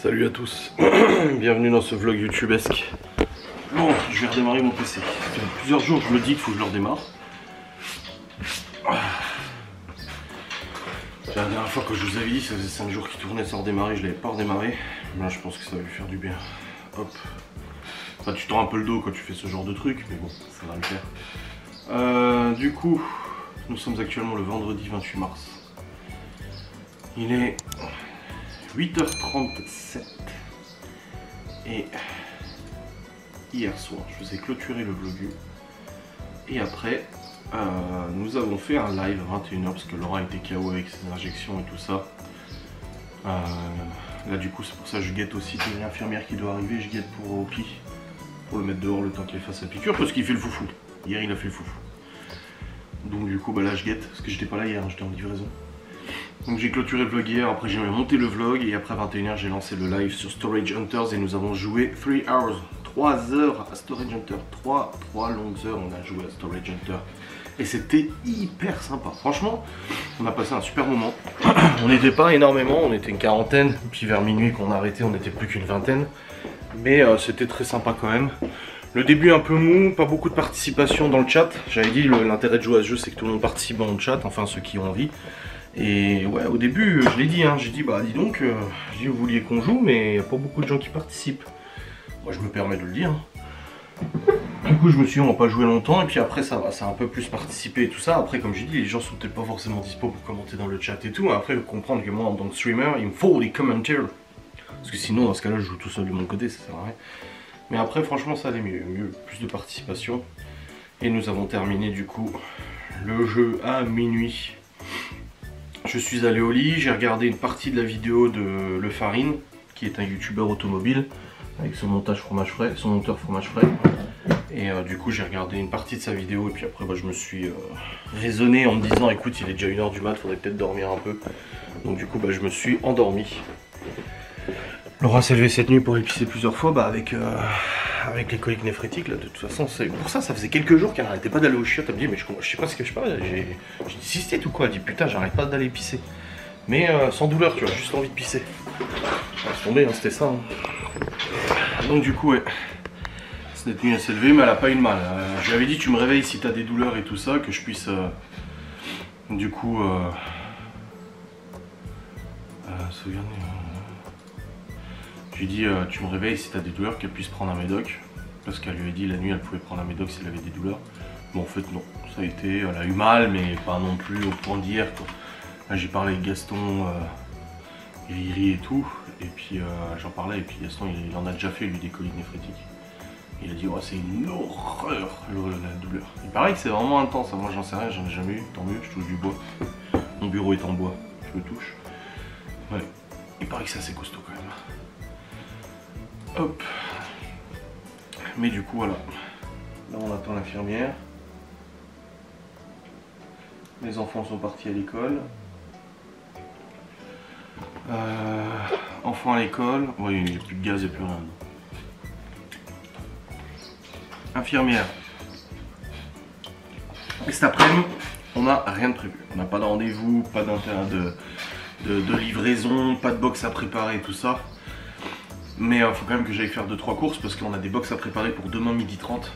Salut à tous, bienvenue dans ce vlog youtubesque. Bon, je vais redémarrer mon PC. Ça fait plusieurs jours que je me dis qu'il faut que je le redémarre. La dernière fois que je vous avais dit, ça faisait 5 jours qu'il tournait sans redémarrer, je l'avais pas redémarré. Là je pense que ça va lui faire du bien. Hop. Enfin, tu tends un peu le dos quand tu fais ce genre de truc, mais bon, ça va le faire. Du coup, nous sommes actuellement le vendredi 28 mars. Il est 8h37 et hier soir je vous ai clôturé le vlog et après nous avons fait un live à 21h parce que Laura était KO avec ses injections et tout ça. Là du coup c'est pour ça que je guette aussi l'infirmière qui doit arriver, je guette pour Opi pour le mettre dehors le temps qu'il fasse sa piqûre parce qu'il fait le foufou. Hier il a fait le foufou. Donc du coup bah là je guette parce que j'étais pas là hier, j'étais en livraison. Donc j'ai clôturé le vlog hier, après j'ai monté le vlog et après 21h j'ai lancé le live sur Storage Hunters et nous avons joué 3 heures à Storage Hunter. 3 longues heures on a joué à Storage Hunter. Et c'était hyper sympa. Franchement, on a passé un super moment. On n'était pas énormément, on était une quarantaine. Puis vers minuit qu'on a arrêté, on n'était plus qu'une vingtaine. Mais c'était très sympa quand même. Le début un peu mou, pas beaucoup de participation dans le chat. J'avais dit l'intérêt de jouer à ce jeu c'est que tout le monde participe dans le chat, enfin ceux qui ont envie. Et ouais, au début, je l'ai dit, hein, j'ai dit, bah dis donc, vous vouliez qu'on joue, mais il n'y a pas beaucoup de gens qui participent. Moi, je me permets de le dire. Du coup, je me suis dit, on va pas jouer longtemps, et puis après, ça va, ça a un peu plus participé et tout ça. Après, comme j'ai dit, les gens sont peut-être pas forcément dispo pour commenter dans le chat et tout. Après, il faut comprendre que moi, en tant que streamer, il me faut des commentaires. Parce que sinon, dans ce cas-là, je joue tout seul de mon côté, ça sert à rien. Mais après, franchement, ça allait mieux, plus de participation. Et nous avons terminé, du coup, le jeu à minuit. Je suis allé au lit, j'ai regardé une partie de la vidéo de Le Farine, qui est un youtubeur automobile, avec son montage fromage frais, son monteur fromage frais. Et du coup j'ai regardé une partie de sa vidéo et puis après bah, je me suis raisonné en me disant écoute il est déjà 1h du mat, faudrait peut-être dormir un peu. Donc du coup bah, je me suis endormi. Laura s'est levée cette nuit pour épicer plusieurs fois bah, avec les coliques néphrétiques là, de toute façon c'est pour ça ça faisait quelques jours qu'elle n'arrêtait pas d'aller au chiottes. Elle me dit mais je sais pas ce que je parle, j'ai dit cystite ou quoi, elle dit putain j'arrête pas d'aller pisser. Mais sans douleur tu vois, juste envie de pisser. Laisse tomber, hein, c'était ça. Hein. Donc du coup ouais, cette nuit elle s'est levée mais elle a pas eu de mal. Je lui avais dit tu me réveilles si t'as des douleurs et tout ça, que je puisse du coup sauvegarder. Je lui ai dit tu me réveilles si t'as des douleurs, qu'elle puisse prendre un médoc. Parce qu'elle lui a dit la nuit elle pouvait prendre un médoc s'il avait des douleurs. Bon en fait non, ça a été, elle a eu mal mais pas non plus au point d'hier. Là j'ai parlé avec Gaston, Riri et tout. Et puis j'en parlais et puis Gaston il en a déjà fait lui des coliques néphrétiques. Il a dit oh, c'est une horreur la douleur. Il paraît que c'est vraiment intense, moi j'en sais rien, j'en ai jamais eu, tant mieux, je touche du bois. Mon bureau est en bois, je le touche. Ouais, il paraît que c'est assez costaud quand même. Hop. Mais du coup voilà. Là on attend l'infirmière. Les enfants sont partis à l'école. Enfants à l'école. Oui, il n'y a plus de gaz, il n'y a plus rien. Infirmière. Et cet après-midi, on n'a rien de prévu. On n'a pas de rendez-vous, pas d'intérêt de livraison, pas de box à préparer, tout ça. Mais il faut quand même que j'aille faire 2-3 courses parce qu'on a des box à préparer pour demain 12h30.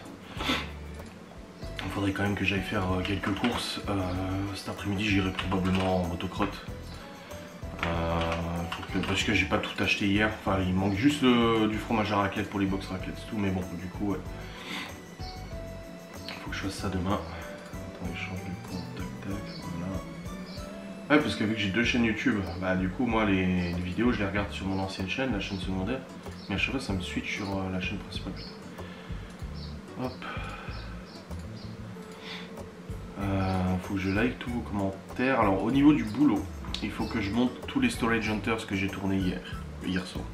Il faudrait quand même que j'aille faire quelques courses. Cet après-midi j'irai probablement en motocrotte. Parce que j'ai pas tout acheté hier. Enfin il manque juste du fromage à raclette pour les box raclette, c'est tout. Mais bon du coup ouais. Faut que je fasse ça demain. Attends, je change de compte, tac tac, voilà. Ouais parce que vu que j'ai 2 chaînes YouTube, bah du coup moi les vidéos je les regarde sur mon ancienne chaîne, la chaîne secondaire. Mais à chaque fois ça me switch sur la chaîne principale. Hop. Faut que je like tous vos commentaires. Alors au niveau du boulot, il faut que je monte tous les Storage Hunters que j'ai tourné hier soir.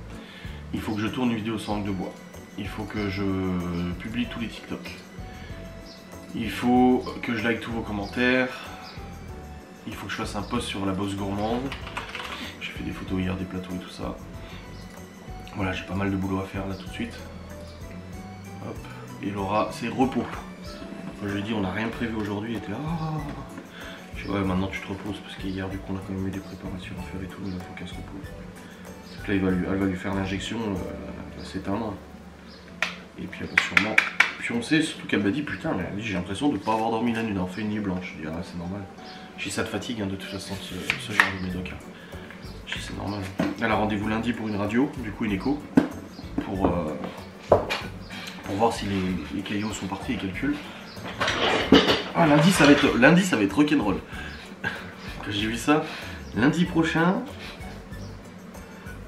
Il faut que je tourne une vidéo sans langue de bois. Il faut que je publie tous les TikTok. Il faut que je like tous vos commentaires. Il faut que je fasse un post sur la bosse gourmande. J'ai fait des photos hier des plateaux et tout ça. Voilà, j'ai pas mal de boulot à faire là tout de suite. Hop. Et Laura, c'est repos. Je lui ai dit on n'a rien prévu aujourd'hui, elle était là. Je dis ouais maintenant tu te reposes parce qu'hier du coup on a quand même eu des préparations à faire et tout, mais il faut qu'elle se repose. Là, elle va lui faire l'injection, elle va s'éteindre. Et puis elle va sûrement pioncer, surtout qu'elle m'a dit putain, mais j'ai l'impression de ne pas avoir dormi la nuit, on fait une nuit blanche. Je dis ah c'est normal. J'ai ça de fatigue hein, de toute façon, ce genre de médoc. Je dis c'est normal. Elle a rendez-vous lundi pour une radio, du coup une écho, pour voir si les caillots sont partis et calculent. Ah lundi ça va être rock'n'roll. Quand j'ai vu ça, lundi prochain,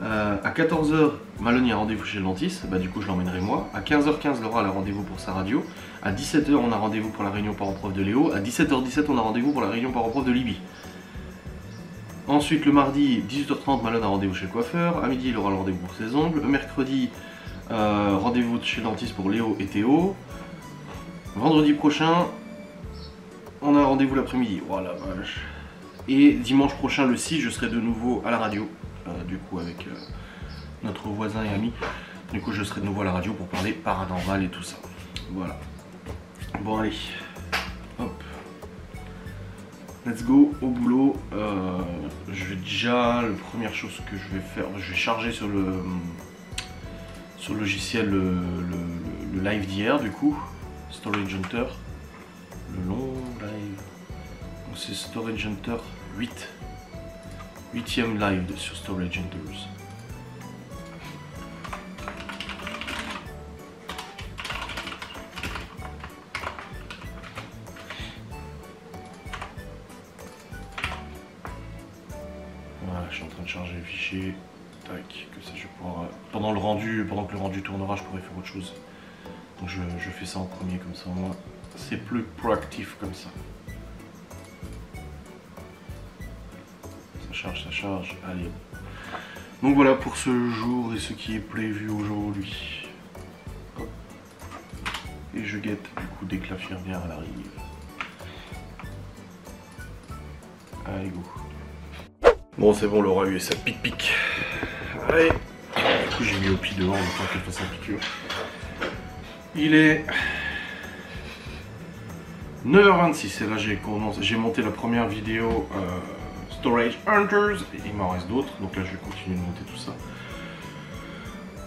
à 14 h, Malone a rendez-vous chez le dentiste, bah du coup je l'emmènerai moi. À 15 h 15, Laura a rendez-vous pour sa radio. À 17 h, on a rendez-vous pour la réunion parent-prof de Léo. À 17 h 17, on a rendez-vous pour la réunion parent-prof de Libby. Ensuite, le mardi, 18 h 30, Malone a rendez-vous chez le coiffeur. À midi, il aura le rendez-vous pour ses ongles. Le mercredi, rendez-vous chez le dentiste pour Léo et Théo. Vendredi prochain, on a un rendez-vous l'après-midi. Oh la vache. Et dimanche prochain, le 6, je serai de nouveau à la radio. Du coup avec notre voisin et ami. Du coup je serai de nouveau à la radio pour parler paranormal et tout ça. Voilà. Bon allez. Hop. Let's go au boulot. Je vais déjà, la première chose que je vais faire, je vais charger sur le logiciel le live d'hier du coup. Storage Hunter. Le long live. Donc c'est Storage Hunter 8. 8e live sur Storage Hunters. Voilà, je suis en train de charger les fichiers. Tac, que ça je vais pouvoir. Pendant que le rendu tournera, je pourrai faire autre chose. Donc je fais ça en premier comme ça au moins. C'est plus proactif comme ça. Ça charge, allez. Donc voilà pour ce jour et ce qui est prévu aujourd'hui. Et je guette du coup dès que l'infirmière elle arrive. Allez go. Bon c'est bon, Laura a eu sa pique. Allez. Du coup j'ai mis au pied dehors le temps qu'elle fasse sa piqûre. Il est 9h26 et là j'ai monté la première vidéo Storage Hunters, et il m'en reste d'autres, donc là je vais continuer de monter tout ça.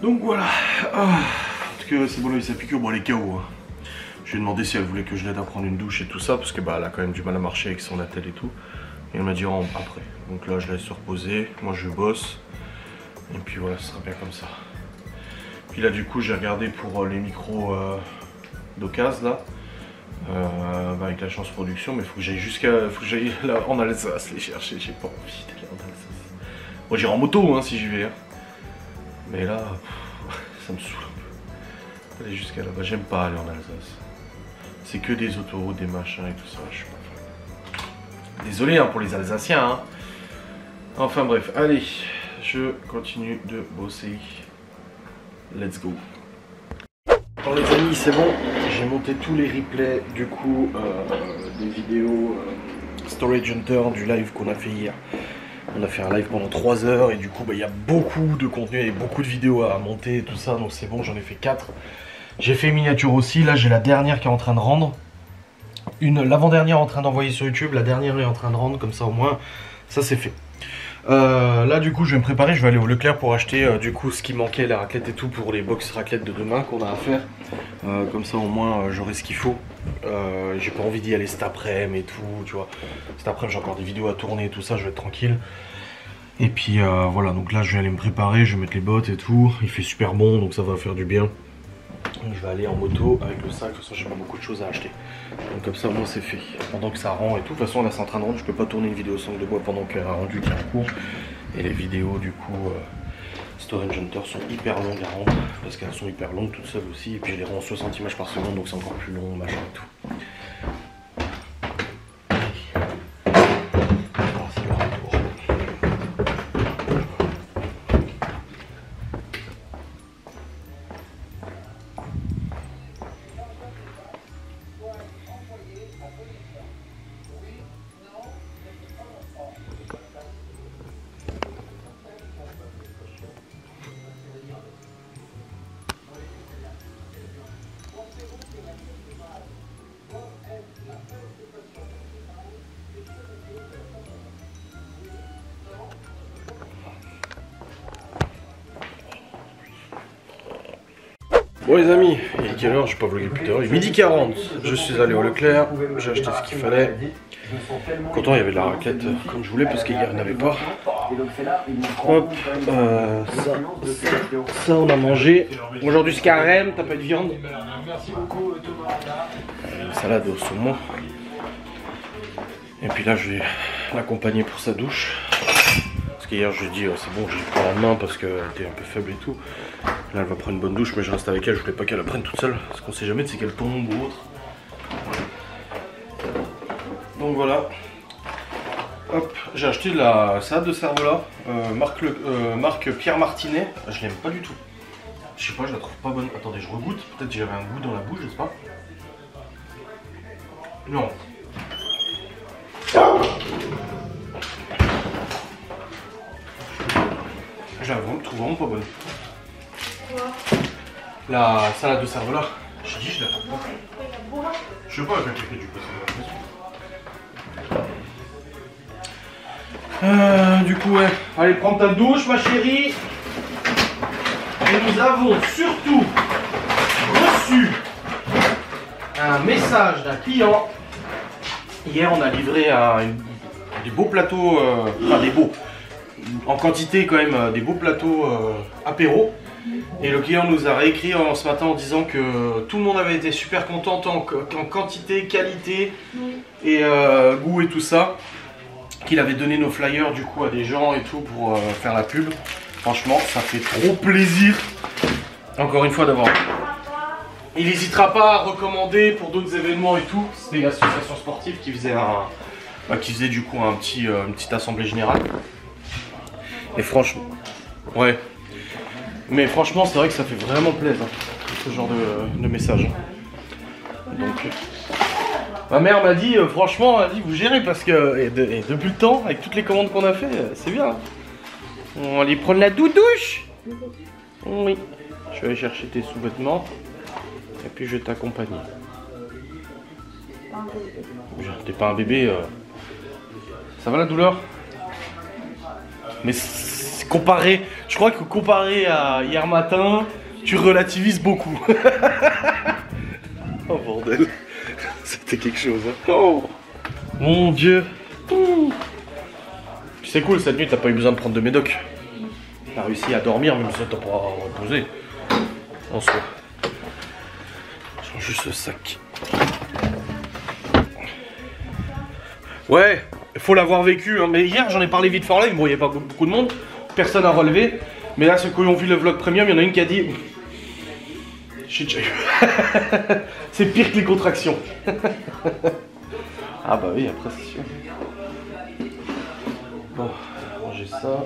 Donc voilà, en tout cas c'est bon, là il sa piqûre, bon elle est KO. Hein. Je lui ai demandé si elle voulait que je l'aide à prendre une douche et tout ça, parce que bah elle a quand même du mal à marcher avec son attelle et tout. Et elle m'a dit après, donc là je la laisse se reposer, moi je bosse, et puis voilà, ce sera bien comme ça. Puis là du coup j'ai regardé pour les micros d'occasion là. Avec la chance production, mais faut que j'aille là en Alsace les chercher, j'ai pas envie d'aller en Alsace. Moi j'irai en moto hein, si j'y vais, hein. Mais là, ça me saoule un peu. Aller jusqu'à là-bas, j'aime pas aller en Alsace. C'est que des autoroutes, des machins et tout ça, je suis pas fan. Désolé hein, pour les Alsaciens, hein. Enfin bref, allez, je continue de bosser. Let's go. Bon les amis, c'est bon, j'ai monté tous les replays du coup des vidéos Storage Hunter du live qu'on a fait hier. On a fait un live pendant 3 heures et du coup il y a beaucoup de contenu et beaucoup de vidéos à monter et tout ça, donc c'est bon, j'en ai fait 4. J'ai fait une miniature aussi, là j'ai la dernière qui est en train de rendre. L'avant-dernière en train d'envoyer sur YouTube, la dernière est en train de rendre, comme ça au moins ça c'est fait. Là du coup je vais me préparer, je vais aller au Leclerc pour acheter du coup ce qui manquait, la raclette et tout pour les box raclette de demain qu'on a à faire. Comme ça au moins j'aurai ce qu'il faut. J'ai pas envie d'y aller cet après-midi et tout, tu vois. Cet après-midi j'ai encore des vidéos à tourner et tout ça, je vais être tranquille. Et puis voilà, donc là je vais aller me préparer, je vais mettre les bottes et tout. Il fait super bon donc ça va faire du bien. Donc je vais aller en moto avec le sac, de toute façon j'ai pas beaucoup de choses à acheter. Donc comme ça moi c'est fait. Pendant que ça rend et tout, de toute façon là c'est en train de rendre, je peux pas tourner une vidéo sans de bois pendant qu'elle a rendu qui est en cours. Et les vidéos du coup Storage Hunter sont hyper longues à rendre, parce qu'elles sont hyper longues toutes seules aussi. Et puis je les rends en 60 images par seconde, donc c'est encore plus long, machin et tout. Bon les amis, il est quelle heure? J'ai pas vlogué depuis tout à l'heure. Il est midi 40. Je suis allé au Leclerc, j'ai acheté ce qu'il fallait. Content, il y avait de la raclette comme je voulais parce qu'hier il n'y en avait pas. Hop, ça on a mangé. Aujourd'hui c'est carême, t'as pas de viande. Une salade au saumon. Et puis là je vais l'accompagner pour sa douche. Parce qu'hier je lui ai dit c'est bon, j'ai pris la main parce qu'elle était un peu faible et tout. Là elle va prendre une bonne douche mais je reste avec elle, je voulais pas qu'elle la prenne toute seule. Parce qu'on sait jamais c'est qu'elle tombe ou autre. Donc voilà. Hop, j'ai acheté la salade de cervelas, marque Pierre Martinet. Je l'aime pas du tout. Je sais pas, je la trouve pas bonne. Attendez, je regoute. Peut-être que j'avais un goût dans la bouche, je sais pas. Non. Je la trouve vraiment pas bonne. La salade de cervelas, j'ai dit je la trouve pas. Je sais pas avec laquelle du coup. Du coup ouais, allez prends ta douche ma chérie. Et nous avons surtout reçu un message d'un client. Hier on a livré des beaux plateaux, enfin des beaux, en quantité quand même, des beaux plateaux apéro. Et le client nous a réécrit ce matin en disant que tout le monde avait été super content en quantité, qualité et goût et tout ça. Qu'il avait donné nos flyers du coup à des gens et tout pour faire la pub. Franchement ça fait trop plaisir encore une fois d'avoir. Il n'hésitera pas à recommander pour d'autres événements et tout. C'était l'association sportive qui faisait du coup une petite assemblée générale. Et franchement, ouais. Mais franchement c'est vrai que ça fait vraiment plaisir ce genre de message. Donc ma mère m'a dit, franchement, elle dit vous gérez parce que et depuis le temps, avec toutes les commandes qu'on a fait, c'est bien. On va aller prendre la douche. Oui. Je vais aller chercher tes sous-vêtements et puis je vais t'accompagner. T'es pas un bébé. Ça va la douleur? Mais comparé, je crois que comparé à hier matin, tu relativises beaucoup. Oh bordel. C'était quelque chose. Hein. Oh mon dieu. C'est cool, cette nuit t'as pas eu besoin de prendre de médoc. T'as réussi à dormir même si t'as pas reposé. En soi. Je change juste ce sac. Ouais, il faut l'avoir vécu. Hein. Mais hier j'en ai parlé vite fait en live. Bon, il n'y avait pas beaucoup de monde. Personne n'a relevé. Mais là, ceux qui ont vu le vlog premium, il y en a une qui a dit. J'ai déjà eu. C'est pire que les contractions. Ah bah oui, après c'est sûr. Bon, manger ça.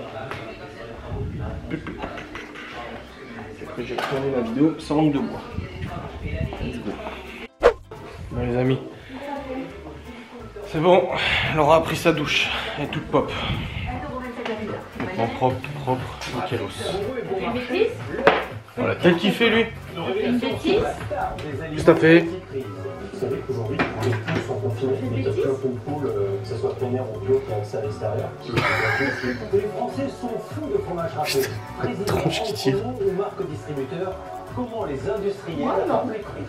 Après j'ai tourné la vidéo sans langue de bois. Bon les amis. C'est bon, elle aura pris sa douche. Elle est toute pop. Maintenant propre, nickel os. Voilà, tel qu'il fait lui. Une bêtise? Qu'est-ce que t'as fait? Vous savez qu'aujourd'hui, les poules sont confinés, mais sauf qu'une poule, que ce soit plein air ou bio, qui a accès à l'extérieur. Les Français sont fous de fromage râpé. Tronche qui tire. Aux marques distributeurs, comment les industriels ont les prix.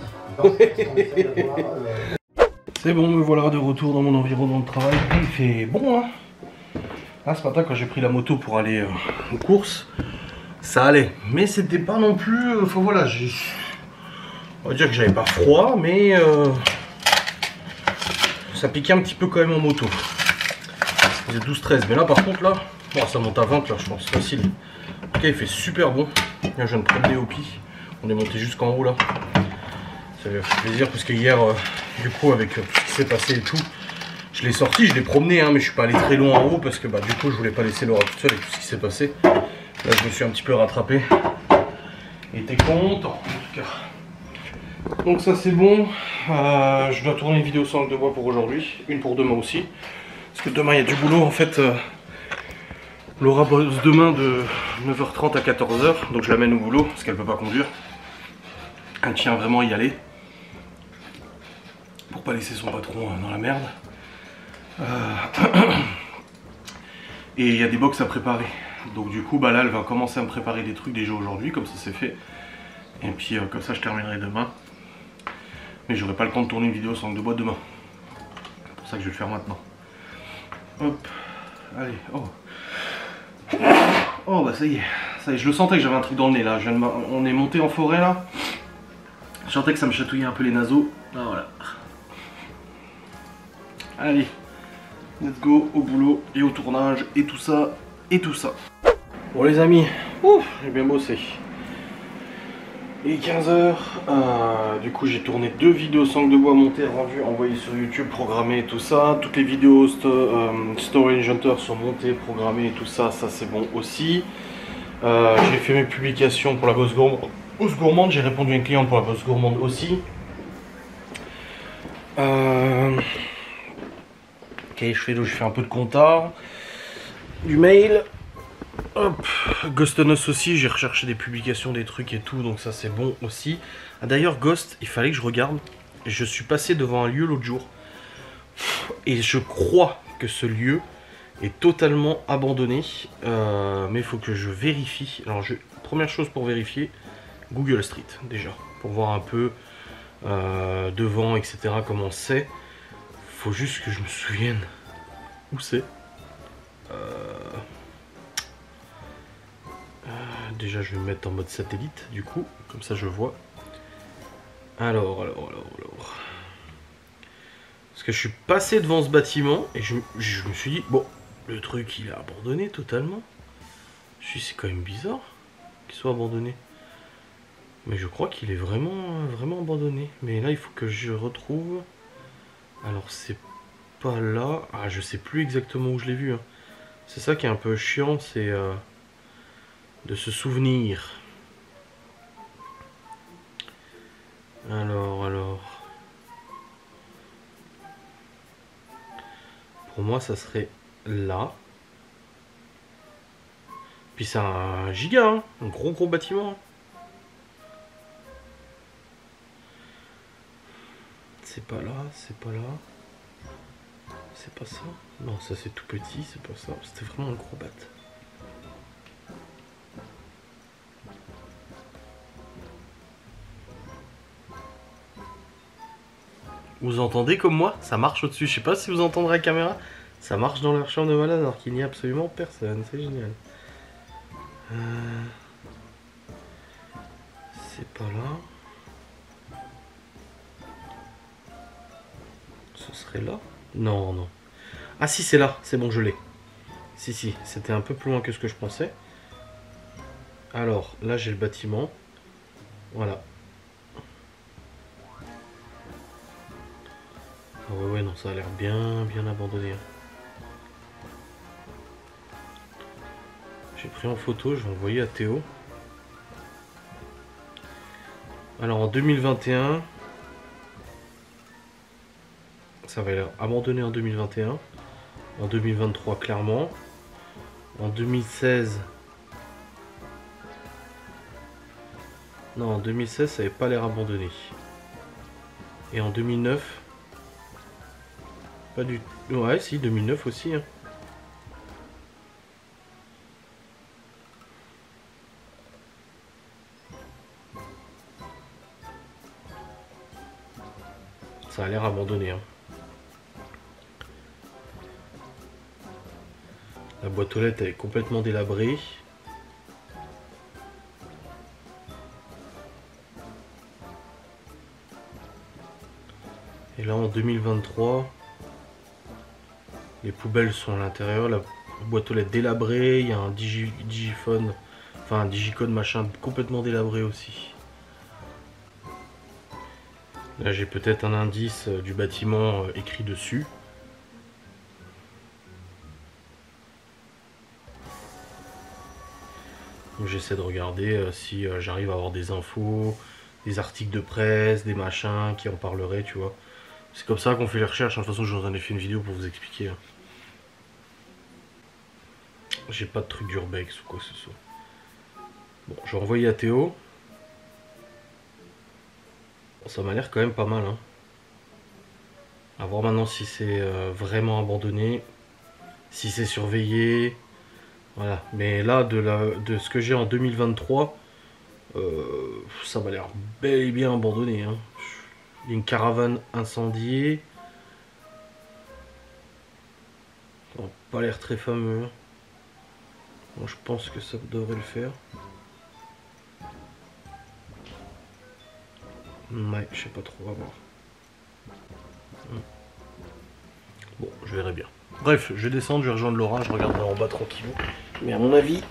C'est bon, me voilà de retour dans mon environnement de travail. Il fait bon, hein. Là, ce matin, quand j'ai pris la moto pour aller aux courses, ça allait. Mais c'était pas non plus... Enfin voilà, on va dire que j'avais pas froid, mais ça piquait un petit peu quand même en moto. Ça faisait 12-13, mais là par contre là, bon, ça monte à 20 là, je pense, facile. En tout cas, il fait super bon. Là, je viens de promener au Pi. On est monté jusqu'en haut là. Ça m'a fait plaisir parce que hier, du coup, avec tout ce qui s'est passé et tout, je l'ai sorti, je l'ai promené, hein, mais je suis pas allé très loin en haut parce que bah, du coup, je voulais pas laisser Laura toute seule avec tout ce qui s'est passé. Là, je me suis un petit peu rattrapé. Et t'es content, en tout cas. Donc ça c'est bon. Je dois tourner une vidéo sans langue de bois pour aujourd'hui. Une pour demain aussi. Parce que demain il y a du boulot en fait. Laura bosse demain de 9h30 à 14h. Donc je l'amène au boulot parce qu'elle peut pas conduire. Elle tient vraiment à y aller. Pour pas laisser son patron dans la merde. Et il y a des box à préparer. Donc du coup bah là elle va commencer à me préparer des trucs déjà aujourd'hui comme ça c'est fait. Et puis comme ça je terminerai demain. Mais j'aurai pas le temps de tourner une vidéo sans angle de bois demain. C'est pour ça que je vais le faire maintenant. Hop, allez, oh. Oh bah ça y est, je le sentais que j'avais un truc dans le nez là. On est monté en forêt là. Je sentais que ça me chatouillait un peu les naseaux. Ah, voilà. Allez, let's go au boulot et au tournage et tout ça et tout ça. Bon les amis, j'ai bien bossé. Il est 15 h. Du coup j'ai tourné 2 vidéos sangle de bois montées, rendues, envoyées sur YouTube, programmées et tout ça. Toutes les vidéos Story Hunter sont montées, programmées et tout ça, ça c'est bon aussi. J'ai fait mes publications pour la Bosse Gourmande, j'ai répondu à une cliente pour la Bosse Gourmande aussi. Ok, je fais un peu de compta, du mail. Hop, Ghostonos aussi, j'ai recherché des publications, des trucs et tout, donc ça c'est bon aussi. Ah, d'ailleurs, Ghost, il fallait que je regarde. Je suis passé devant un lieu l'autre jour. Et je crois que ce lieu est totalement abandonné. Mais il faut que je vérifie. Alors, première chose pour vérifier, Google Street déjà. Pour voir un peu devant, etc. comment c'est. Faut juste que je me souvienne où c'est. Déjà je vais me mettre en mode satellite du coup, comme ça je vois. Alors. Parce que je suis passé devant ce bâtiment et je me suis dit, bon, le truc il est abandonné totalement. Je suis dit, c'est quand même bizarre qu'il soit abandonné. Mais je crois qu'il est vraiment abandonné. Mais là il faut que je retrouve. Alors c'est pas là. Ah, je sais plus exactement où je l'ai vu. Hein. C'est ça qui est un peu chiant, c'est de se souvenir. Alors. Pour moi, ça serait là. Puis c'est un giga, hein, un gros bâtiment. C'est pas là, c'est pas là. C'est pas ça. Non, ça c'est tout petit, c'est pas ça. C'était vraiment un gros bat. Vous entendez comme moi? Ça marche au-dessus. Je sais pas si vous entendrez la caméra. Ça marche dans leur chambre de malade alors qu'il n'y a absolument personne. C'est génial. C'est pas là. Ce serait là? Non. Ah si, c'est là. C'est bon, je l'ai. Si. C'était un peu plus loin que ce que je pensais. Alors, là j'ai le bâtiment. Voilà. Ouais, non, ça a l'air bien abandonné. J'ai pris en photo, je vais envoyer à Théo. Alors en 2021, ça va l'air abandonné en 2021. En 2023, clairement. En 2016... Non, en 2016, ça n'avait pas l'air abandonné. Et en 2009... Pas du tout. Ouais, si, 2009 aussi. Hein. Ça a l'air abandonné. Hein. La boîte aux lettres elle est complètement délabrée. Et là en 2023... Les poubelles sont à l'intérieur, la boîte aux lettres délabrée, il y a un digiphone, enfin un digicode machin complètement délabré aussi. Là j'ai peut-être un indice du bâtiment écrit dessus. Donc j'essaie de regarder si j'arrive à avoir des infos, des articles de presse, des machins qui en parleraient, tu vois. C'est comme ça qu'on fait les recherches, de toute façon je vous en ai fait une vidéo pour vous expliquer. J'ai pas de truc d'urbex ou quoi que ce soit. Bon, je vais envoyer à Théo. Bon, ça m'a l'air quand même pas mal. Hein. À voir maintenant si c'est vraiment abandonné. Si c'est surveillé. Voilà. Mais là, de ce que j'ai en 2023, Ça m'a l'air bel et bien abandonné. Hein. Il y a une caravane incendiée. Ça n'a pas l'air très fameux. Moi je pense que ça devrait le faire. Ouais, je sais pas trop, à voir. Bon, je verrai bien. Bref, je vais descendre, je vais rejoindre Laura, je regarderai en bas tranquillou. Mais à mon avis,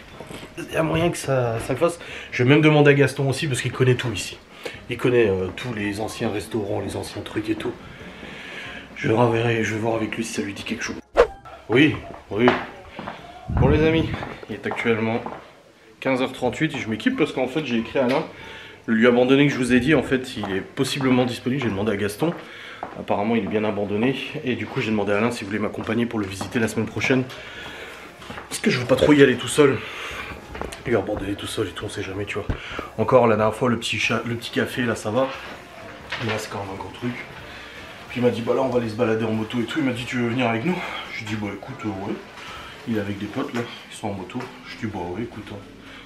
il y a moyen que ça le fasse. Je vais même demander à Gaston aussi, parce qu'il connaît tout ici. Il connaît tous les anciens restaurants, les anciens trucs et tout. Je vais voir avec lui si ça lui dit quelque chose. Oui, oui. Bon les amis, il est actuellement 15h38 et je m'équipe parce qu'en fait j'ai écrit à Alain. Le lieu abandonné que je vous ai dit, en fait, il est possiblement disponible. J'ai demandé à Gaston. Apparemment, il est bien abandonné. Et du coup, j'ai demandé à Alain s'il voulait m'accompagner pour le visiter la semaine prochaine. Parce que je veux pas trop y aller tout seul. Et abandonné tout seul et tout, on sait jamais, tu vois. Encore, la dernière fois, le petit café, là, ça va. Mais là, c'est quand même un gros truc. Puis il m'a dit, bah là, on va aller se balader en moto et tout. Il m'a dit, tu veux venir avec nous? Je lui ai dit, bah écoute, ouais. Il est avec des potes, là. Ils sont en moto. Je lui ai dit, bah ouais, écoute.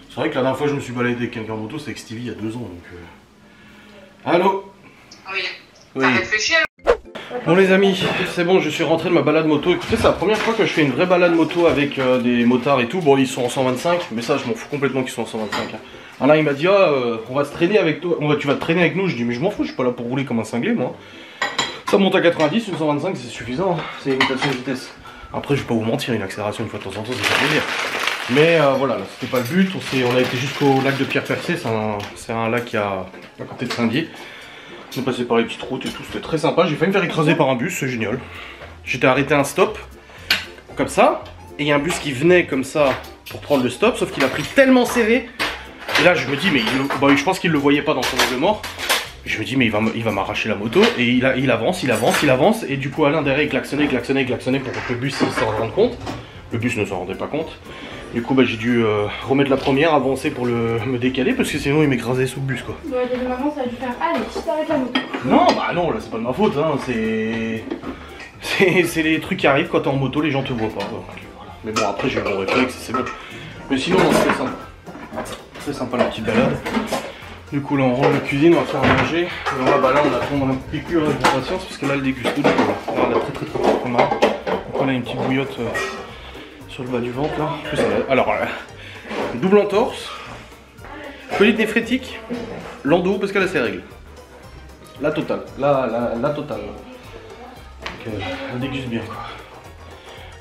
C'est vrai que la dernière fois je me suis baladé avec quelqu'un en moto, c'est avec Stevie il y a 2 ans, donc... Allô? Oui. Oui. Ça réfléchit. Bon les amis, c'est bon, je suis rentré de ma balade moto. Écoutez, c'est la première fois que je fais une vraie balade moto avec des motards et tout. Bon, ils sont en 125, mais ça, je m'en fous complètement qu'ils soient en 125. Hein. Alors là, il m'a dit, on va se traîner avec toi, tu vas te traîner avec nous. Je dis, mais je m'en fous, je suis pas là pour rouler comme un cinglé, moi. Ça monte à 90, une 125, c'est suffisant, hein. C'est une limitation de vitesse. Après, je vais pas vous mentir, une accélération une fois de temps en temps, ça fait plaisir. Mais voilà, c'était pas le but, on a été jusqu'au lac de Pierre-Percé, c'est un lac qui a à côté de Saint-Dié. On est passé par les petites routes et tout, c'était très sympa, j'ai failli me faire écraser par un bus, c'est génial. J'étais arrêté à un stop, comme ça, et il y a un bus qui venait comme ça pour prendre le stop, sauf qu'il a pris tellement serré, et là je me dis, mais je pense qu'il le voyait pas dans son angle mort. Je me dis, mais il va m'arracher la moto, et il avance, et du coup Alain derrière il klaxonnait pour que le bus s'en rende compte. Le bus ne s'en rendait pas compte. Du coup, j'ai dû remettre la première, avancer pour me décaler, parce que sinon il m'écrasait sous le bus, quoi. Ouais, de maman, ça a dû faire allez, t'arrêtes la moto. Non, bah non, là c'est pas de ma faute, hein, c'est les trucs qui arrivent quand t'es en moto, les gens te voient pas. Donc, voilà. Mais bon, après j'ai eu mon réflexe, c'est bon. Mais sinon, c'est très sympa. Très sympa la petite balade. Du coup, là on rentre à la cuisine, on va faire à manger. Et là, là on attend un piqûre avec impatience, parce que là le déguste, là, on a très marre. Donc on a une petite bouillotte. Sur le bas du ventre là. Alors, double entorse, colite néphrétique, l'endo parce qu'elle a ses règles. La totale, la totale. Donc, elle déguste bien quoi.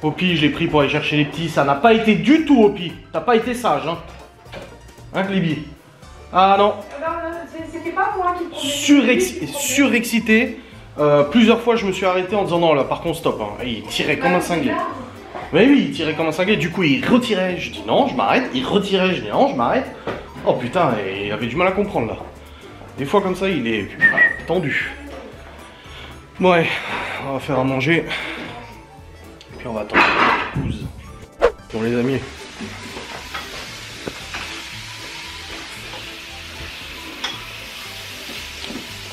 Opi, je l'ai pris pour aller chercher les petits, ça n'a pas été du tout Opi. T'as pas été sage hein. Hein Glibi? Ah non. C'était pas moi qui surexcité. Plusieurs fois je me suis arrêté en disant non là par contre stop. Hein. Il tirait comme un cinglé. Mais oui, il tirait comme un cinglé, du coup il retirait, je dis non, je m'arrête, il retirait, je dis non, je m'arrête. Oh putain, il avait du mal à comprendre là. Des fois comme ça, il est tendu. Ouais, on va faire à manger. Puis on va attendre la pause. Bon les amis.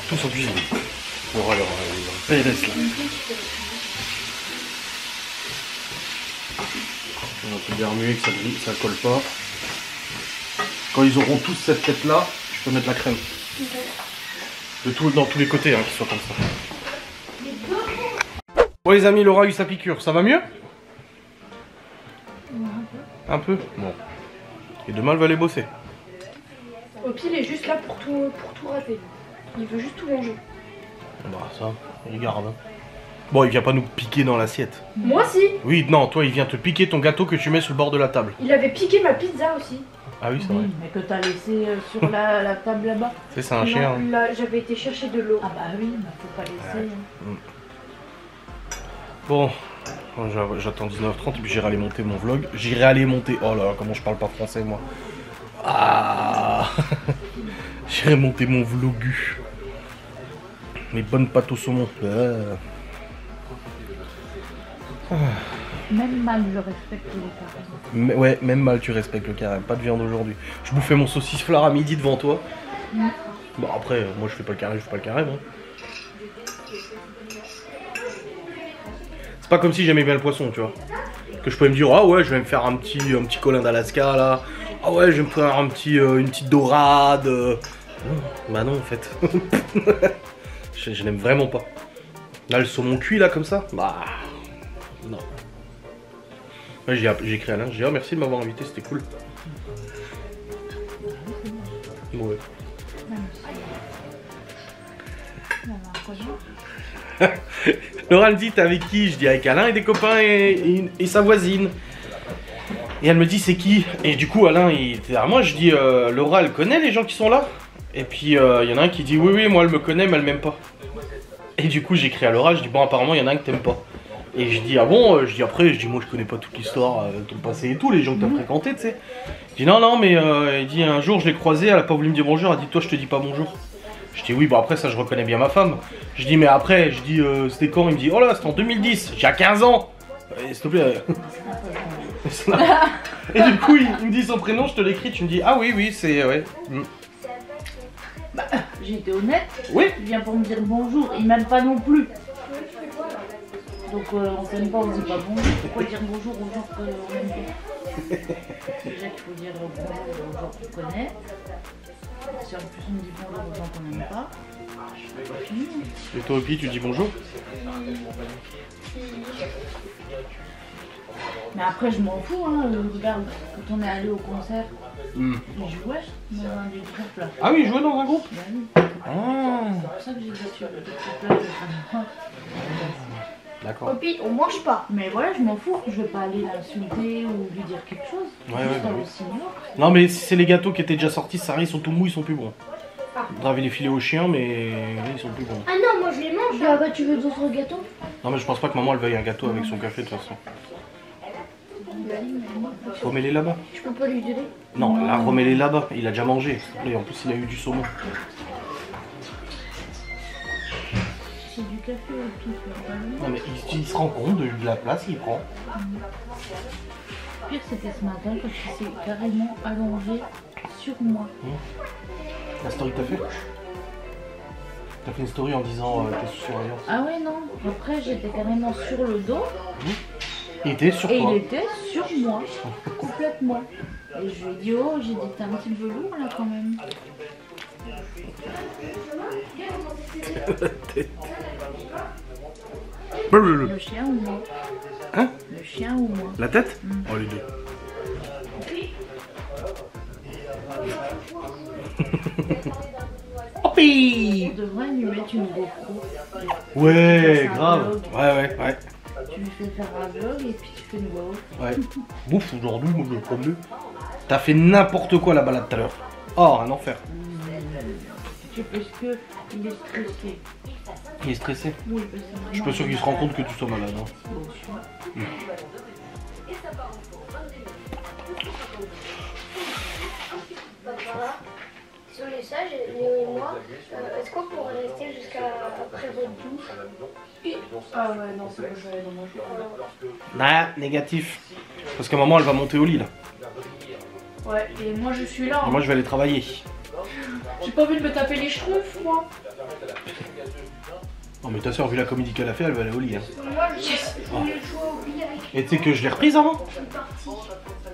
Tous en cuisine. Alors, PLS là. On peut bien remuer que ça colle pas. Quand ils auront tous cette tête là, je peux mettre la crème. Dans tous les côtés, hein, qu'ils soient comme ça. Bon les amis, Laura a eu sa piqûre, ça va mieux? Un peu. Bon. Et demain elle va aller bosser. Opi il est juste là pour tout rater. Il veut juste tout manger. Bah ça, regarde. Hein. Bon, il vient pas nous piquer dans l'assiette. Moi si. Oui, non, toi il vient te piquer ton gâteau que tu mets sur le bord de la table. Il avait piqué ma pizza aussi. Ah oui, c'est vrai. Mais que t'as laissé sur la table là-bas. C'est un chien. Là, j'avais été chercher de l'eau. Ah bah oui, mais faut pas laisser. Ouais. Bon, j'attends 19h30 et puis j'irai aller monter mon vlog. J'irai aller monter... Oh là là, comment je parle pas français moi. Ah. J'irai monter mon vlogu. Mes bonnes pâtes au saumon. Même mal, je respecte le carême. Ouais, même mal tu respectes le carême. Pas de viande aujourd'hui. Je bouffais mon saucisse flare à midi devant toi. Bon après, moi je fais pas le carême, hein. C'est pas comme si j'aimais bien le poisson, tu vois. Que je pouvais me dire, ah ouais, je vais me faire un petit colin d'Alaska là. Ah ouais, je vais me faire une petite dorade. Bah non en fait. je n'aime vraiment pas. Là le saumon cuit là comme ça. Bah non. Ouais, j'ai écrit à Alain, j'ai dit oh, merci de m'avoir invité, c'était cool. Ouais. Laura me dit t'es avec qui? Je dis avec Alain et des copains et sa voisine. Et elle me dit c'est qui? Et du coup Alain il était à moi, je dis Laura elle connaît les gens qui sont là? Et puis il y en a un qui dit oui moi elle me connaît mais elle m'aime pas. Et du coup j'écris à Laura, je dis bon apparemment il y en a un que t'aimes pas. Et je dis ah bon, je dis après, je dis moi je connais pas toute l'histoire, ton passé et tout, les gens que t'as fréquentés tu sais. Je dis non mais il dit un jour je l'ai croisée, elle a pas voulu me dire bonjour, elle a dit toi je te dis pas bonjour. Je dis oui bon après ça je reconnais bien ma femme. Je dis mais après, je dis c'était quand? Il me dit oh là c'était en 2010, j'ai 15 ans. S'il te plaît. Et du coup il me dit son prénom, je te l'écris, tu me dis ah oui c'est ouais. Bah, j'ai été honnête. Oui. Il vient pour me dire bonjour, il m'aime pas non plus. Donc on s'aime pas, on dit pas bonjour. Pourquoi dire bonjour aux gens qu'on aime pas? Déjà qu'il faut dire bonjour aux gens qu'on connaît. Si en plus on dit bonjour aux gens qu'on n'aime pas. Et toi Opi, tu dis bonjour? Mais après je m'en fous hein, regarde, quand on est allé au concert, il jouait dans un des groupes là. Ah oui, il jouait dans un groupe? Bah oui. Ah. C'est pour ça que j'ai battu le groupe là. D'accord. Opi, on mange pas. Mais voilà, je m'en fous, je vais pas aller l'insulter ou lui dire quelque chose. Ouais, Juste bah un oui. signal. Non mais si c'est les gâteaux qui étaient déjà sortis, ça arrive, ils sont tout mous, ils sont plus bons. On avait les filets aux chiens mais ils sont plus bons. Ah non, moi je les mange. Ah bah tu veux d'autres gâteaux? Non mais je pense pas que maman elle veuille un gâteau avec son café de toute façon. Remets-les là-bas. Je peux pas lui donner. Non, là remets-les là-bas, il a déjà mangé. Et en plus il a eu du saumon. C'est du café au pif. Non mais il se rend compte de la place qu'il prend. Le pire c'était ce matin quand il s'est carrément allongé sur moi. La story que t'as fait? T'as fait une story en disant t'es sous surveillance. Ah ouais non, après j'étais carrément sur le dos Il était sur et toi. il était sur moi, complètement. Et je lui ai dit oh j'ai dit t'es un petit peu lourd là quand même. Le chien ou moi? Hein? Le chien ou moi? La tête? Oh les deux. Hopi! On devrait lui mettre une GoPro. Ouais, Un grave. vlog. Ouais. Tu lui fais faire un vlog et puis tu fais une voix off. Ouais. Bouffe aujourd'hui, moi je le prends mieux. T'as fait n'importe quoi la balade tout à l'heure. Oh, un enfer. C'est parce que il est stressé. Il est stressé. Oui, parce que Je suis pas sûr qu'il se rend compte que tu sois malade. Hein. Sur les sages, Léo et moi, est-ce qu'on pourrait rester jusqu'à après votre douche? Ah ouais, non, c'est bon, je vais aller dans mon chambre. Nah, négatif. Parce que maman elle va monter au lit là. Ouais, et moi je suis là. Et moi je vais aller travailler. J'ai pas envie de me taper les schtroumpfs, moi. Non mais ta soeur, vu la comédie qu'elle a fait, elle va aller au lit. Hein. Moi, j'ai le choix au pire avec Et tu sais que je l'ai reprise avant. une partie.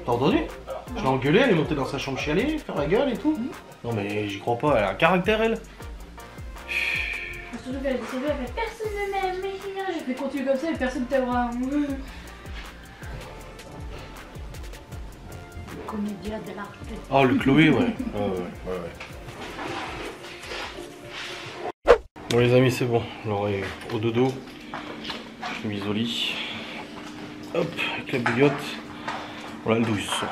T'as entendu? Je l'ai engueulée, elle est montée dans sa chambre chialer, faire la gueule et tout. Non mais j'y crois pas, elle a un caractère elle. Surtout qu'elle s'est levée, elle fait personne ne m'aime, mais j'ai fait continuer comme ça et personne t'aura. Comédia de l'arte. Oh le Chloé, ouais. Ouais. Bon les amis, c'est bon, Laura est au dodo. Je suis mis au lit. Hop, avec la bouillotte. Voilà le douille ce soir.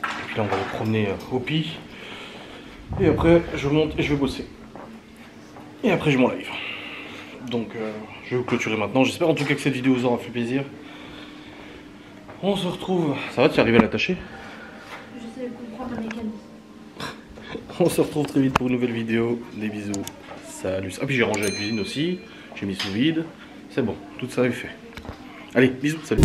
Et puis là on va aller promener Hopi. Et après je monte et je vais bosser. Et après je m'en live. Donc je vais vous clôturer maintenant. J'espère en tout cas que cette vidéo vous aura fait plaisir. On se retrouve. Ça va, tu es arrivé à l'attacher? J'essaie de comprendre le mécanisme. On se retrouve très vite pour une nouvelle vidéo. Des bisous. Salut. Ah puis j'ai rangé la cuisine aussi. J'ai mis sous vide. C'est bon, tout ça est fait. Allez, bisous, salut.